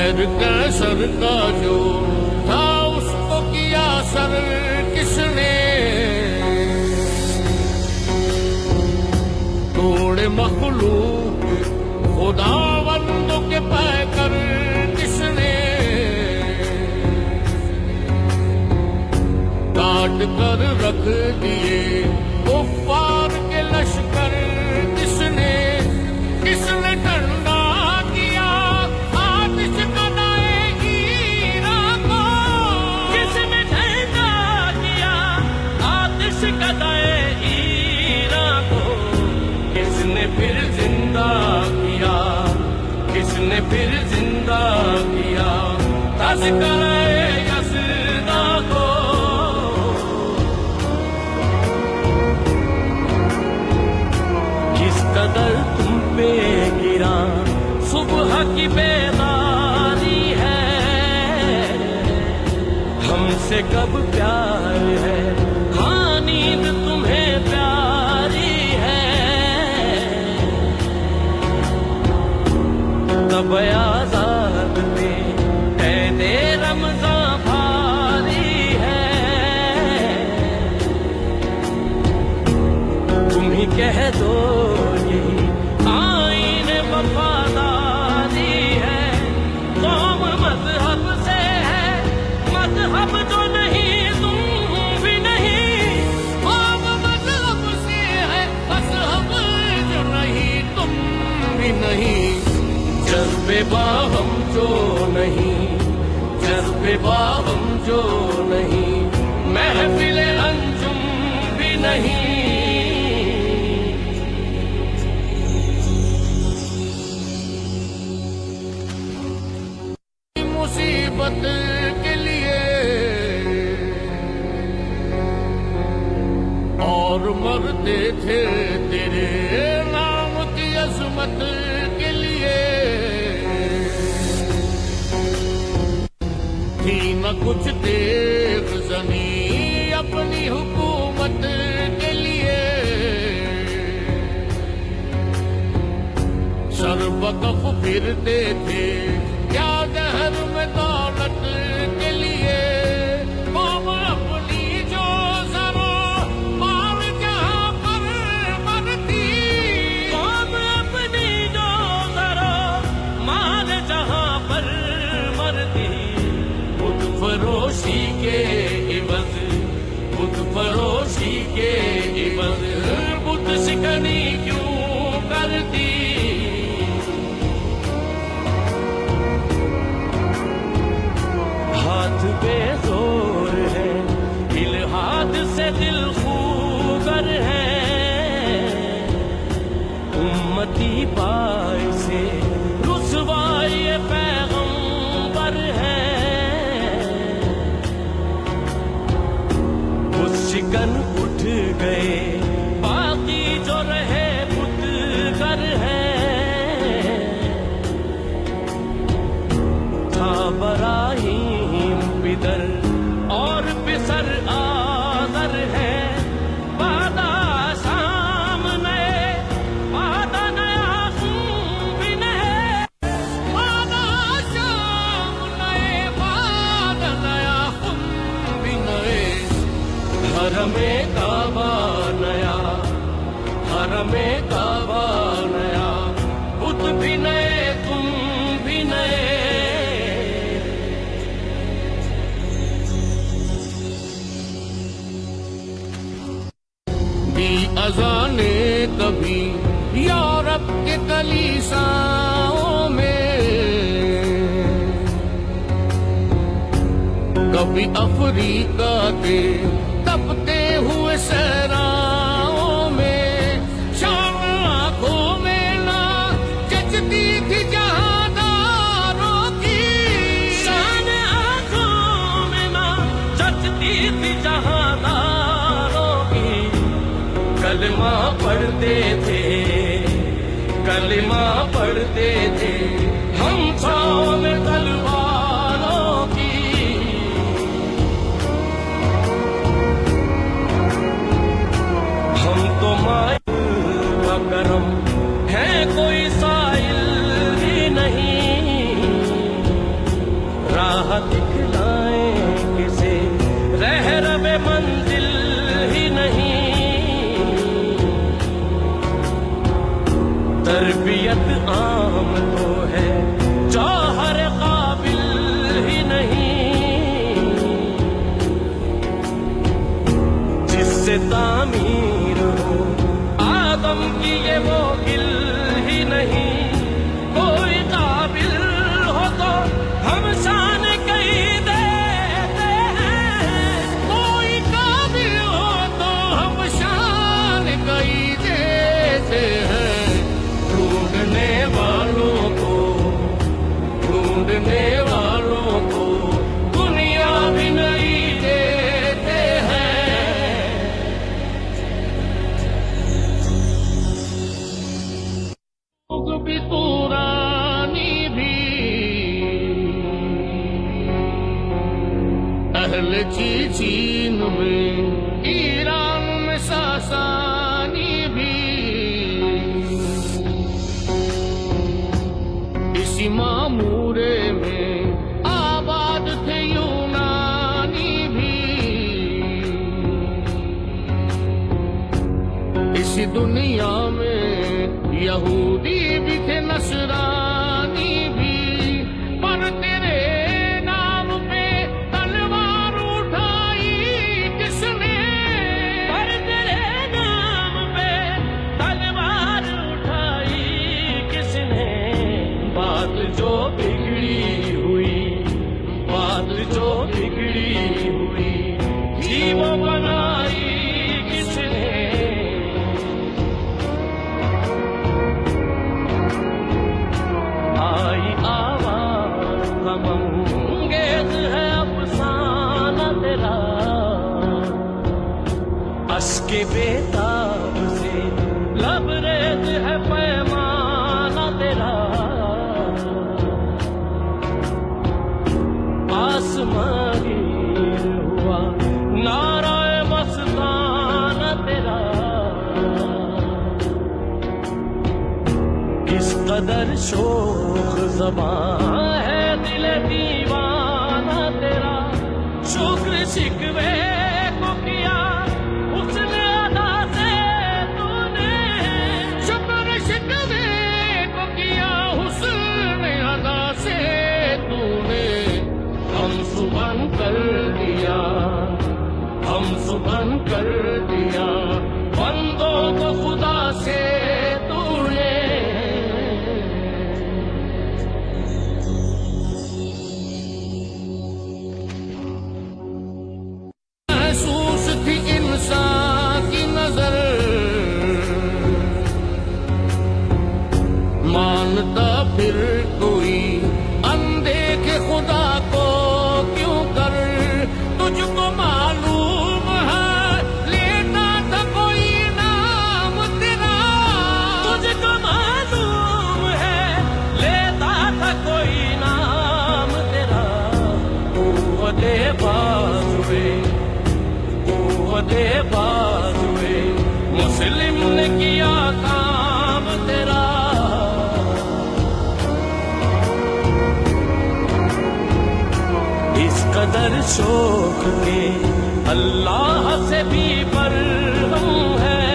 खैर कैसर का जो था उसको किया सर किसने, तोड़े मखलूक खुदावंदों के पैकर किसने, काट कर रख दिए कुफ्फार के लश्कर किसने, किसने ठंडा किया आतिश कदाए हीरा को, किसने ठंडा किया आतिश कदाए हीरा को, किसने फिर जिंदा किया, किसने फिर जिंदा किया तज़किरे यज़दा को। किस कदर तुम पे गिरा सुबह की बेदारी है, हमसे कब प्यार है, हाँ नींद तुम्हें प्यारी है, तब आजाद पे कैदे रमज़ां भारी है, तुम ही कह दो यही आईन वफादारी है, कौम मजहब से है मजहब जो नहीं तुम भी नहीं, कौम मजहब से है मजहब जो नहीं तुम भी नहीं, जज्बे बाहम जो नहीं, जज्बे बाहम जो नहीं, महफिल अंजुम भी नहीं। मुसीबत के लिए और मरते थे तेरे नाम की अजमत के लिए, थी न कुछ देर ज़नी अपनी हुकूमत के लिए, सरबकफ फिरते थे क्या जहर में दौलत के लिए, कौम अपनी जो जरा माल जहां पर मरती, कौम अपनी जो जरा माल जहां पर मरती, बुत फरोशी के इवज, बुत फरोशी के इवज बुत शिकनी क्यों करती, हाथ बेजोर है इल्हाद से दिल खूगर है, उम्मती पाए से रुसवाई पैगंबर है, उस शिकन उठ गए बाकी जो रहे पुतगर है, था बराहीम बिदर और बिसर आदर है, वादा शाम नए वादा नया भी नए, वादा शाम नए वादा नया खुम भी नए, हरमे काबा नया, हरमे काबा नया, बुत भी नए तुम भी नए, दी अज़ाने कभी यूरोप के कलीसाओं में, कभी अफ्रीका के तपते हुए सहराओं में, शाम आंखों में ना जचती थी जहांदारों की, शान आंखों में ना जचती थी जहांदारों की, कलमा पढ़ते थे, कलमा पढ़ते थे हम छाँव में तलवारों की, हम तो माइल का करम है कोई साइल ही नहीं, गलची चीन में, ईरान में सासानी भी, इसी मामूरे में आबाद थे यूनानी भी, इसी दुनिया में यहूदी भी थे, नसरानी भी, पर तेरे नाम पे तलवार उठाई किसने? पर तेरे नाम पे तलवार उठाई किसने? बात जो बिगड़ी हुई, बात जो बिगड़ी हुई थी वो बनाई किसने? आई आवाज गमंगेज है अफसाना तेरा, अश्के बेताब से लबरेज है पैमाना तेरा, आसमानी हुआ नाराए मस्ताना तेरा, किस कदर शोख ज़बां है दिल दीवाना तेरा, शुक्र शिकवे को किया उसने अदा से तूने, शुक्र शिकवे को किया हुस्न अदा से तूने, हम सुबह कर दिया, हम सुबह कर दिया बंदों को खुदा से तूने। महसूस थी इंसान की नजर, मानता फिर कोई अनदेखे खुदा को क्यों कर, तुझको मालूम है लेता था कोई नाम तेरा, तुझको मालूम है लेता था कोई नाम तेरा, कुव्वते बाजुए, कुव्वते बाजुए मुस्लिम ने किया काम तेरा, इस कदर शौक के अल्लाह से भी बरहम है,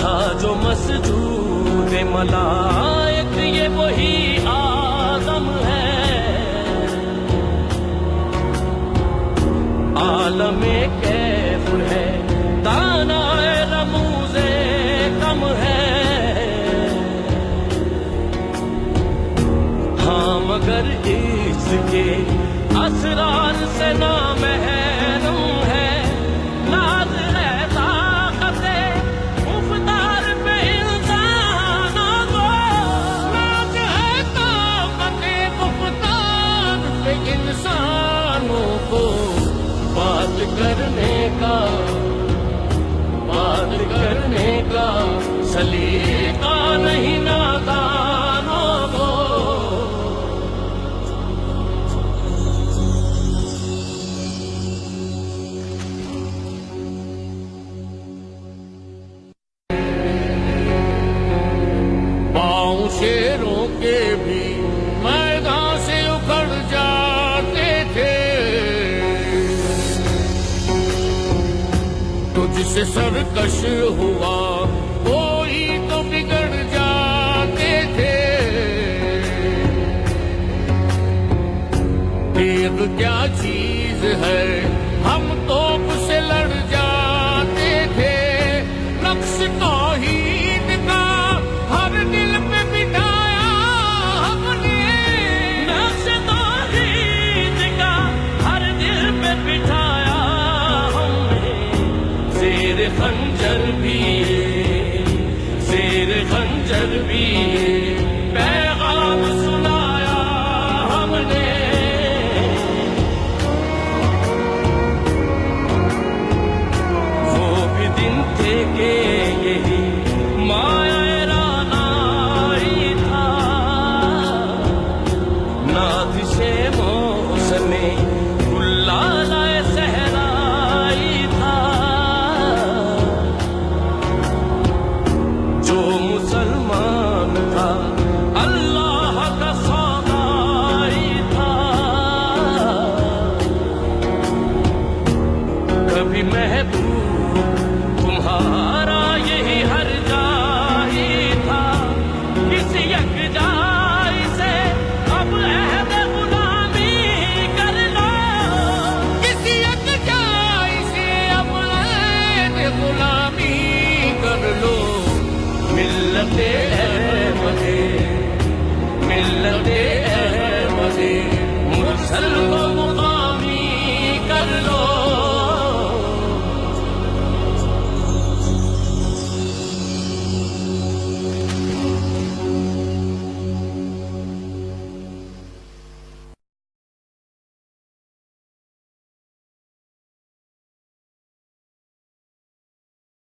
था जो मसजूद मलाइक ये वही आदम है, आलमे कैफ है दानाए रमूज़े कम है, हाँ मगर इसके असरार से ना महरूम है, नाज है ताकते मुख्तार पे इंसानों को, नाज है ताकते मुख्तार पे इंसानों को, बात करने का, बात करने का सलीका नहीं नादानों को। पाँव शेरों के भी मैदान से उखड़ जाते थे, तुझसे सरकश हुआ कोई तो बिगड़ जाते थे, तेग क्या चीज है हम तोप से लड़ जाते थे, नक्श तौहीद का हर दिल पे बिठाया हमने, नक्श तौहीद का हर दिल पे बिठाया हमने, ज़ेर खंजर भी, ज़ेर खंजर भी पैगाम सुनाया हमने, वो भी दिन थे कि यही माया राना ही था, नाथ से मौसम से